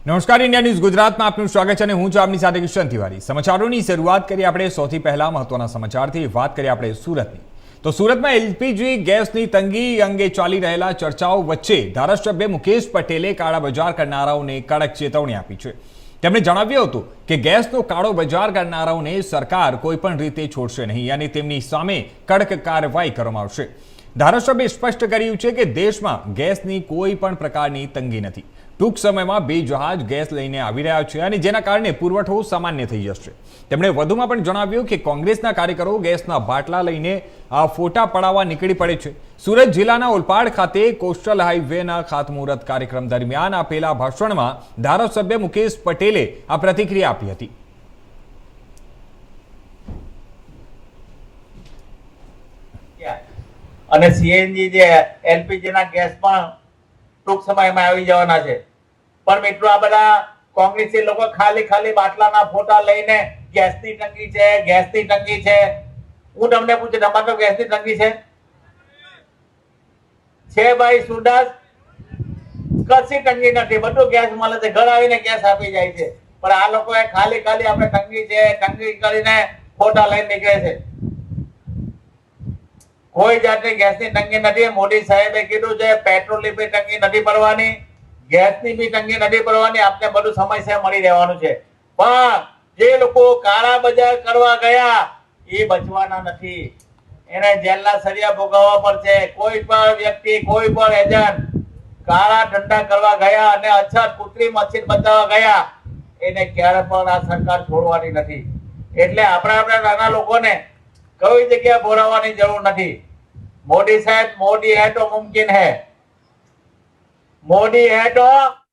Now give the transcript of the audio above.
નમસ્કાર, India news ગુજરાતમાં આપનું સ્વાગત છે અને હું છું આપની સાથે કિશન તિવારી। સમાચારોની શરૂઆત કરીએ આપણે સૌથી પહેલા મહત્વના સમાચારથી। વાત કરીએ આપણે સુરતની, તો સુરતમાં એલપીજી ગેસની તંગી અંગે ચાલી રહેલા ચર્ચાઓ વચ્ચે ધારાસભ્ય મુકેશ પટેલે કાળા બજાર કરનારાઓને કડક ચેતવણી આપી છે। તેમણે જણાવ્યું હતું કે ગેસનો કાળો બજાર કરનારાઓને સરકાર કોઈપણ રીતે છોડશે નહીં અને તેમની સામે કડક કાર્યવાહી કરવામાં આવશે। ધારાસભ્યે સ્પષ્ટ કર્યું છે કે દેશમાં ગેસની કોઈ પણ પ્રકારની તંગી નથી। ટૂંક સમયમાં 2 જહાજ ગેસ લઈને આવી રહ્યા છે અને જેના કારણે પુરવઠો સામાન્ય થઈ જશે। તેમણે વધુમાં પણ જણાવ્યું કે કોંગ્રેસના કાર્યકરો ગેસના બાટલા લઈને ફોટા પડાવવા નીકળી પડે છે। સુરત જિલ્લાના ઓલપાડ ખાતે કોસ્ટલ હાઈવેના ખાતમુહૂર્ત કાર્યક્રમ દરમિયાન આપેલા ભાષણમાં ધારાસભ્ય મુકેશ પટેલે આ પ્રતિક્રિયા આપી હતી। અને સીએનજી જે એલપીજી ના ગેસ પણ ટૂંક સમયમાં આવી જવાના છે। પણ મિત્રો આ બધા કોંગ્રેસી લોકો ખાલી બાટલાના ફોટા લઈને ગેસની તંગી છે। હું તમને પૂછું, તમારે તો ગેસની તંગી છે ભાઈ સુદાસ? કશી તંગી નથી, બધું ગેસ મળે છે, ઘર આવીને ગેસ આપી જાય છે। પણ આ લોકોએ ખાલી આપણે તંગી કરીને ફોટા લઈને નીકળે છે। કોઈ જાતની ગેસની તંગી નથી। મોદી સાહેબે કીધું છે પેટ્રોલની બી તંગી નથી પડવાની, ગેસની બી તંગી નથી પડવાની, આપને બધું સમયસર મળી રહેવાનું છે। પણ જે લોકો કાળા બજાર કરવા ગયા એ બચવાના નથી, એને જેલના સળિયા ભોગવવા પડશે। કોઈ પણ વ્યક્તિ, કોઈ પણ એજન્ટ કાળા ધંધા કરવા ગયા અને અછત કૃત્રિમ મશીન બતાવવા ગયા, એને ક્યારે પણ આ સરકાર છોડવાની નથી। એટલે આપણા નાના લોકોને કોઈ જગ્યાએ બોલાવવાની જરૂર નથી। मोदी साहब, मोदी है तो मुमकिन है, मोदी है तो